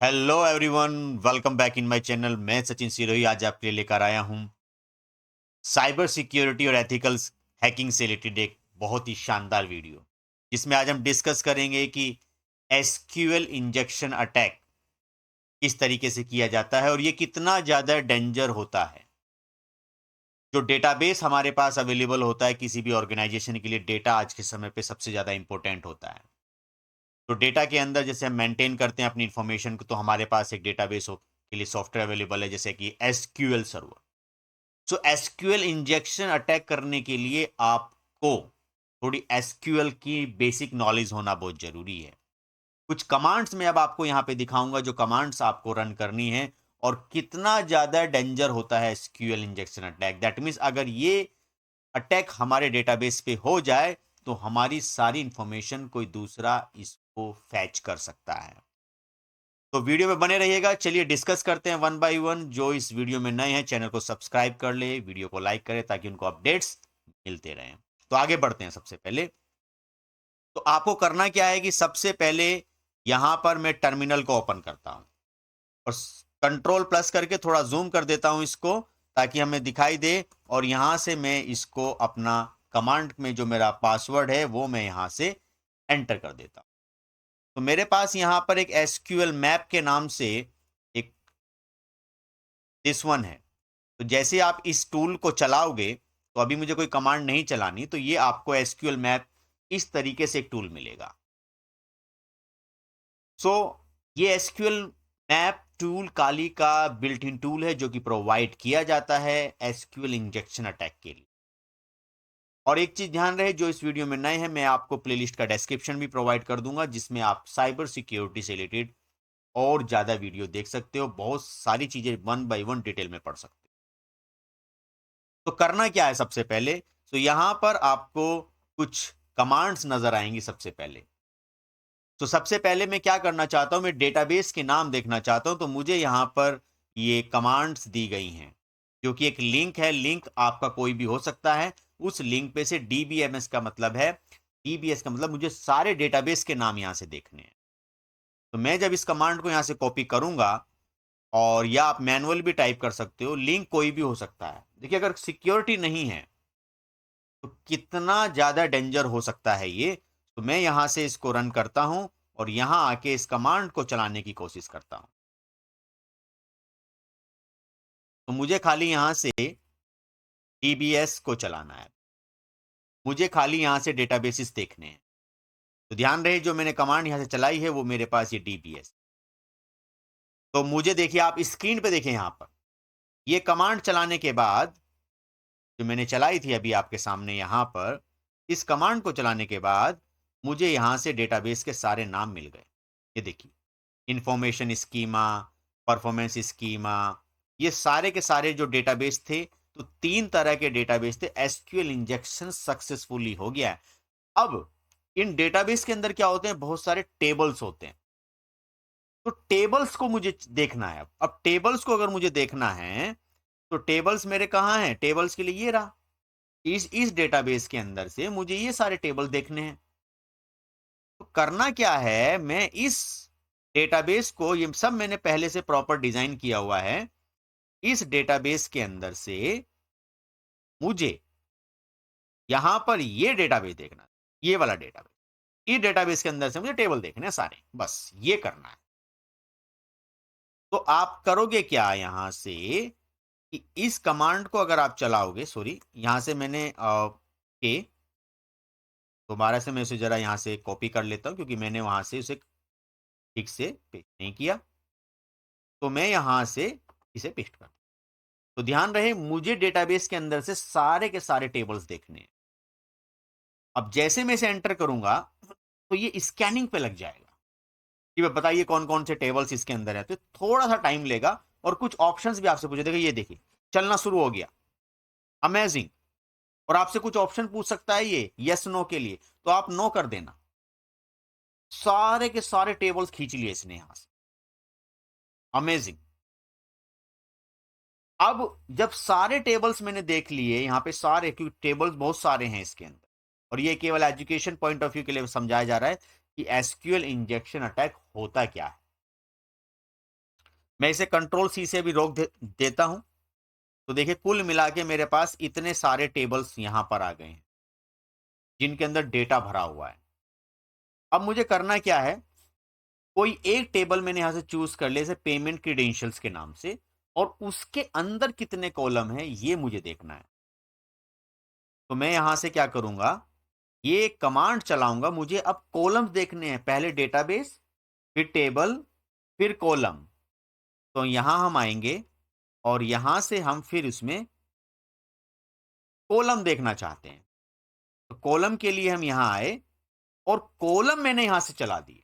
Hello everyone, welcome back in my channel. मैं सचिन सिरोही आज आपके लिए लेकर आया हूं साइबर सिक्योरिटी और एथिकल हैकिंग से रिलेटेड एक बहुत ही शानदार वीडियो, जिसमें आज हम डिस्कस करेंगे कि एसक्यूएल इंजेक्शन अटैक किस तरीके से किया जाता है और ये कितना ज़्यादा डेंजर होता है। जो डेटाबेस हमारे पास अवेलेबल होता है किसी भी ऑर्गेनाइजेशन के लिए, डेटा आज के समय पे सबसे ज़्यादा इंपॉर्टेंट होता है। तो डेटा के अंदर जैसे हम मेंटेन करते हैं अपनी इंफॉर्मेशन को, तो हमारे पास एक डेटाबेस हो के लिए सॉफ्टवेयर अवेलेबल है, जैसे कि एसक्यूएल सर्वर। सो एसक्यूएल इंजेक्शन अटैक करने के लिए आपको थोड़ी एसक्यूएल की बेसिक नॉलेज होना बहुत जरूरी है। कुछ कमांड्स मैं अब आपको यहाँ पे दिखाऊंगा, जो कमांड्स आपको रन करनी है और कितना ज्यादा डेंजर होता है SQL injection attack. That means अगर ये अटैक हमारे डेटाबेस पे हो जाए तो हमारी सारी इंफॉर्मेशन कोई दूसरा इसको फैच कर सकता है। तो वीडियो में बने रहिएगा। चलिए डिस्कस करते हैं वन बाय वन। जो इस वीडियो में नए हैं, चैनल को सब्सक्राइब कर ले, वीडियो को लाइक करें ताकि उनको अपडेट्स मिलते रहें। तो आगे बढ़ते हैं। सबसे पहले तो आपको करना क्या है कि सबसे पहले यहां पर मैं टर्मिनल को ओपन करता हूं और कंट्रोल प्लस करके थोड़ा जूम कर देता हूं इसको, ताकि हमें दिखाई दे। और यहां से मैं इसको अपना कमांड में जो मेरा पासवर्ड है वो मैं यहां से एंटर कर देता हूं। तो मेरे पास यहां पर एक एसक्यूएल मैप के नाम से एक दिस वन है। तो जैसे आप इस टूल को चलाओगे, तो अभी मुझे कोई कमांड नहीं चलानी, तो ये आपको एसक्यूएल मैप इस तरीके से एक टूल मिलेगा। सो ये एसक्यूएल मैप टूल काली का बिल्ट इन टूल है, जो कि प्रोवाइड किया जाता है एसक्यूएल इंजेक्शन अटैक के लिए। और एक चीज ध्यान रहे, जो इस वीडियो में नए हैं, मैं आपको प्लेलिस्ट का डिस्क्रिप्शन भी प्रोवाइड कर दूंगा, जिसमें आप साइबर सिक्योरिटी से रिलेटेड और ज्यादा वीडियो देख सकते हो। बहुत सारी चीजें वन बाय वन डिटेल में पढ़ सकते हो। तो करना क्या है सबसे पहले, तो यहां पर आपको कुछ कमांड्स नजर आएंगी सबसे पहले। तो सबसे पहले मैं क्या करना चाहता हूं, मैं डेटाबेस के नाम देखना चाहता हूं। तो मुझे यहां पर ये कमांड्स दी गई हैं, जो कि एक लिंक है। लिंक आपका कोई भी हो सकता है। उस लिंक पे से डीबीएमएस का मतलब है, डीबीएस का मतलब मुझे सारे डेटाबेस के नाम यहां से देखने हैं। तो मैं जब इस कमांड को यहां से कॉपी करूंगा, और या आप मैनुअल भी टाइप कर सकते हो, लिंक कोई भी हो सकता है। देखिए, अगर सिक्योरिटी नहीं है तो कितना ज्यादा डेंजर हो सकता है ये। तो मैं यहां से इसको रन करता हूं और यहां आके इस कमांड को चलाने की कोशिश करता हूं। तो मुझे खाली यहां से डीबीएस को चलाना है, मुझे खाली यहां से डेटाबेसिस देखने हैं। तो ध्यान रहे, जो मैंने कमांड यहां से चलाई है वो मेरे पास ये डीबीएस। तो मुझे देखिए, आप स्क्रीन पे देखें, यहां पर ये कमांड चलाने के बाद, जो मैंने चलाई थी अभी आपके सामने, यहां पर इस कमांड को चलाने के बाद मुझे यहां से डेटाबेस के सारे नाम मिल गए। ये देखिए, इंफॉर्मेशन स्कीमा, परफॉर्मेंस स्कीमा, ये सारे के सारे जो डेटाबेस थे, तो 3 तरह के डेटाबेस थे। एसक्यूएल इंजेक्शन सक्सेसफुली हो गया है। अब इन डेटाबेस के अंदर क्या होते हैं, बहुत सारे टेबल्स होते हैं। तो टेबल्स को मुझे देखना है। अब टेबल्स को अगर मुझे देखना है, तो टेबल्स मेरे कहां हैं, टेबल्स के लिए ये रहा। इस डेटाबेस के अंदर से मुझे ये सारे टेबल देखने हैं। तो करना क्या है, मैं इस डेटाबेस को, ये सब मैंने पहले से प्रॉपर डिजाइन किया हुआ है। इस डेटाबेस के अंदर से मुझे यहां पर ये डेटाबेस देखना है, ये वाला डेटाबेस। इस डेटाबेस के अंदर से मुझे टेबल देखने हैं सारे, बस ये करना है। तो आप करोगे क्या यहां से, कि इस कमांड को अगर आप चलाओगे, सॉरी यहां से मैंने के दोबारा से मैं उसे जरा यहां से कॉपी कर लेता हूं, क्योंकि मैंने वहां से उसे ठीक से पेस्ट नहीं किया। तो मैं यहां से इसे पेस्ट कर, तो ध्यान रहे, मुझे डेटाबेस के अंदर से सारे के सारे टेबल्स देखने हैं। अब जैसे मैं इसे एंटर करूंगा, तो ये स्कैनिंग पे लग जाएगा कि बताइए कौन कौन से टेबल्स इसके अंदर है। तो थोड़ा सा टाइम लेगा और कुछ ऑप्शंस भी आपसे पूछे। देखिए, ये देखिए चलना शुरू हो गया, अमेजिंग। और आपसे कुछ ऑप्शन पूछ सकता है ये यस नो के लिए, तो आप नो कर देना। सारे के सारे टेबल्स खींच लिए इसने यहां से, अमेजिंग। अब जब सारे टेबल्स मैंने देख लिए यहां पे सारे, क्योंकि टेबल्स बहुत सारे हैं इसके अंदर, और ये केवल एजुकेशन पॉइंट ऑफ व्यू के लिए समझाया जा रहा है कि एसक्यूएल इंजेक्शन अटैक होता क्या है। मैं इसे कंट्रोल सी से भी रोक देता हूं, तो देखिए कुल मिला के मेरे पास इतने सारे टेबल्स यहां पर आ गए हैं जिनके अंदर डेटा भरा हुआ है। अब मुझे करना क्या है, कोई एक टेबल मैंने यहां से चूज कर लिया, जैसे पेमेंट क्रीडेंशियल्स के नाम से, और उसके अंदर कितने कॉलम है ये मुझे देखना है। तो मैं यहां से क्या करूंगा, ये कमांड चलाऊंगा। मुझे अब कॉलम्स देखने हैं, पहले डेटाबेस, फिर टेबल, फिर कॉलम। तो यहां हम आएंगे और यहां से हम फिर उसमें कॉलम देखना चाहते हैं। तो कॉलम के लिए हम यहां आए और कॉलम मैंने यहां से चला दिए।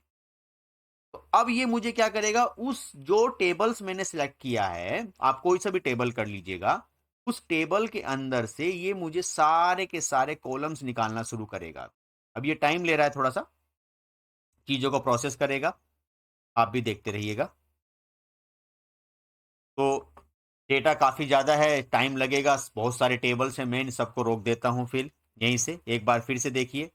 तो अब ये मुझे क्या करेगा, उस जो टेबल्स मैंने सिलेक्ट किया है, आप कोई सा भी टेबल कर लीजिएगा, उस टेबल के अंदर से ये मुझे सारे के सारे कॉलम्स निकालना शुरू करेगा। अब ये टाइम ले रहा है, थोड़ा सा चीजों को प्रोसेस करेगा, आप भी देखते रहिएगा। तो डेटा काफी ज्यादा है, टाइम लगेगा, बहुत सारे टेबल्स हैं, मैं इन सबको रोक देता हूं। फिर यहीं से एक बार फिर से देखिए,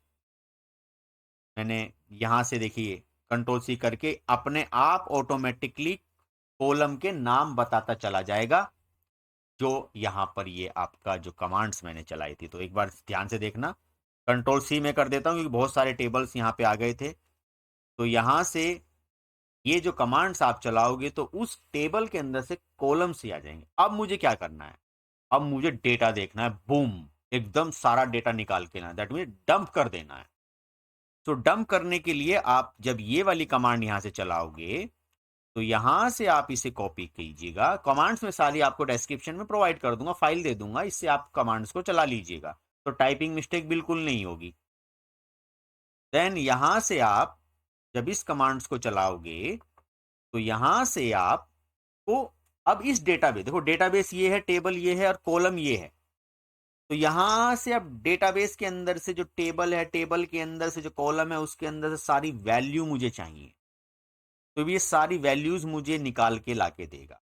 मैंने यहां से देखिए कंट्रोल सी करके अपने आप ऑटोमेटिकली कॉलम के नाम बताता चला जाएगा, जो यहां पर ये आपका जो कमांड्स मैंने चलाई थी। तो एक बार ध्यान से देखना, कंट्रोल सी में कर देता हूं क्योंकि बहुत सारे टेबल्स यहां पे आ गए थे। तो यहां से ये जो कमांड्स आप चलाओगे तो उस टेबल के अंदर से कॉलम्स ही आ जाएंगे। अब मुझे क्या करना है, अब मुझे डेटा देखना है, बूम, एकदम सारा डेटा निकाल के ना, दैट मीन डंप कर देना है। तो डंप करने के लिए आप जब ये वाली कमांड यहां से चलाओगे, तो यहां से आप इसे कॉपी कीजिएगा। कमांड्स में सारी आपको डिस्क्रिप्शन में प्रोवाइड कर दूंगा, फाइल दे दूंगा, इससे आप कमांड्स को चला लीजिएगा, तो टाइपिंग मिस्टेक बिल्कुल नहीं होगी। देन यहां से आप जब इस कमांड्स को चलाओगे, तो यहां से आपको अब इस डेटाबेस, देखो डेटाबेस ये है, टेबल ये है और कॉलम ये है। तो यहां से अब डेटाबेस के अंदर से जो टेबल है, टेबल के अंदर से जो कॉलम है, उसके अंदर से सारी वैल्यू मुझे चाहिए। तो ये सारी वैल्यूज मुझे निकाल के लाके देगा।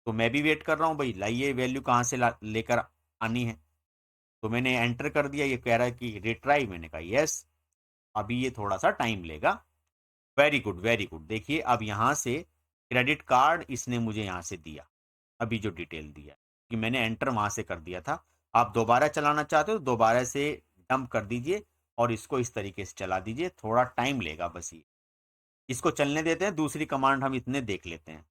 तो मैं भी वेट कर रहा हूं, भाई लाइए वैल्यू कहां से लेकर आनी है। तो मैंने एंटर कर दिया, ये कह रहा है कि रिट्राई, मैंने कहा यस। अभी ये थोड़ा सा टाइम लेगा। वेरी गुड वेरी गुड, देखिए अब यहां से क्रेडिट कार्ड इसने मुझे यहां से दिया, अभी जो डिटेल दिया कि मैंने एंटर वहां से कर दिया था। आप दोबारा चलाना चाहते हो तो दोबारा से डंप कर दीजिए और इसको इस तरीके से चला दीजिए, थोड़ा टाइम लेगा बस। ये इसको चलने देते हैं, दूसरी कमांड हम इतने देख लेते हैं।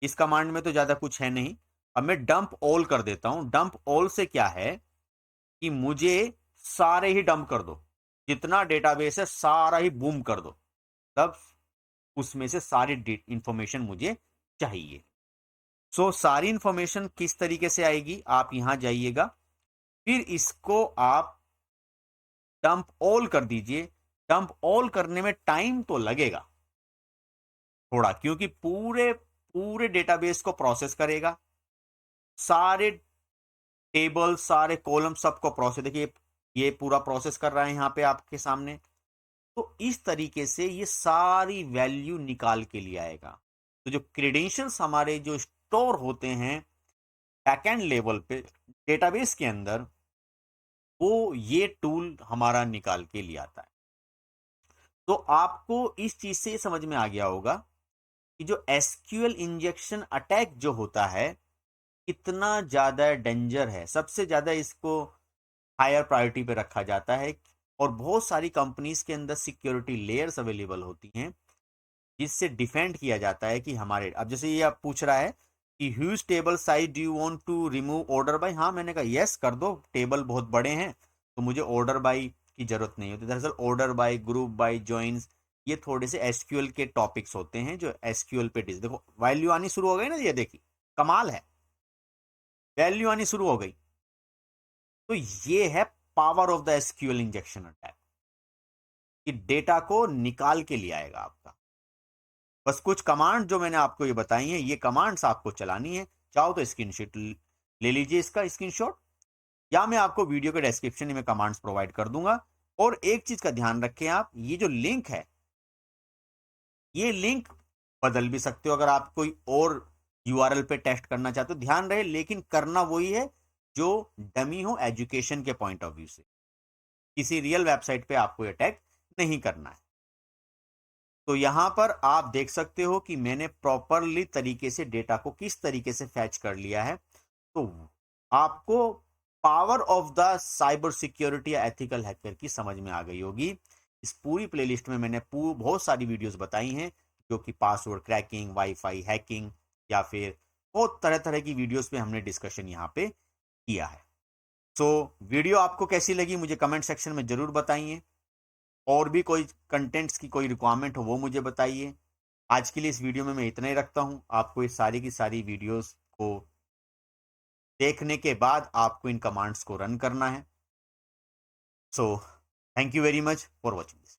इस कमांड में तो ज्यादा कुछ है नहीं। अब मैं डंप ऑल कर देता हूं। डंप ऑल से क्या है कि मुझे सारे ही डंप कर दो, जितना डेटाबेस है सारा ही बूम कर दो, तब उसमें से सारी इंफॉर्मेशन मुझे चाहिए। सो सारी इंफॉर्मेशन किस तरीके से आएगी, आप यहां जाइएगा, फिर इसको आप डंप ऑल कर दीजिए। डंप ऑल करने में टाइम तो लगेगा थोड़ा, क्योंकि पूरे पूरे डेटाबेस को प्रोसेस करेगा, सारे टेबल सारे कॉलम सबको प्रोसेस, देखिए ये पूरा प्रोसेस कर रहा है यहां पे आपके सामने। तो इस तरीके से ये सारी वैल्यू निकाल के लिए आएगा। तो जो क्रेडेंशियल्स हमारे जो स्टोर होते हैं बैकएंड लेवल पे डेटाबेस के अंदर, वो ये टूल हमारा निकाल के लिए आता है। तो आपको इस चीज से समझ में आ गया होगा कि जो एसक्यूएल इंजेक्शन अटैक जो होता है कितना ज्यादा डेंजर है। सबसे ज्यादा इसको हायर प्रायोरिटी पे रखा जाता है और बहुत सारी कंपनीज के अंदर सिक्योरिटी लेयर्स अवेलेबल होती हैं जिससे डिफेंड किया जाता है कि हमारे, अब जैसे ये आप पूछ रहा है कि huge table size do you want to remove order by, हाँ मैंने कहा यस कर दो, टेबल बहुत बड़े हैं तो मुझे ऑर्डर बाय की जरूरत नहीं होती। दरअसल order by, group by, joins, ये थोड़े से एसक्यूएल के टॉपिक्स होते हैं जो एसक्यूएल पे देखो वैल्यू आनी शुरू हो गई ना, ये देखिए कमाल है, वैल्यू आनी शुरू हो गई। तो ये है power of the SQL injection attack, कि डेटा को निकाल के ले आएगा आपका। बस कुछ कमांड जो मैंने आपको ये बताई हैं, ये कमांड्स आपको चलानी है। चाहो तो स्क्रीनशॉट ले लीजिए, इसका स्क्रीनशॉट, या मैं आपको वीडियो के डिस्क्रिप्शन में कमांड्स प्रोवाइड कर दूंगा। और एक चीज का ध्यान रखें आप, ये जो लिंक है, ये लिंक बदल भी सकते हो अगर आप कोई और यूआरएल पे टेस्ट करना चाहते हो, ध्यान रहे लेकिन करना वही है जो डमी हो एजुकेशन के पॉइंट ऑफ व्यू से, किसी रियल वेबसाइट पे आपको अटैक नहीं करना है। तो यहाँ पर आप देख सकते हो कि मैंने प्रॉपरली तरीके से डेटा को किस तरीके से फैच कर लिया है। तो आपको power of the cyber security या एथिकल हैकर की समझ में आ गई होगी। इस पूरी प्लेलिस्ट में मैंने बहुत सारी वीडियोस बताई हैं, जो कि पासवर्ड क्रैकिंग, वाईफाई हैकिंग या फिर बहुत तरह तरह की वीडियोस में हमने डिस्कशन यहाँ पे किया है। वीडियो आपको कैसी लगी मुझे कमेंट सेक्शन में जरूर बताइए। और भी कोई कंटेंट्स की कोई रिक्वायरमेंट हो वो मुझे बताइए। आज के लिए इस वीडियो में मैं इतना ही रखता हूँ। आपको इस सारी की सारी वीडियोस को देखने के बाद आपको इन कमांड्स को रन करना है। So thank you very much for watching this.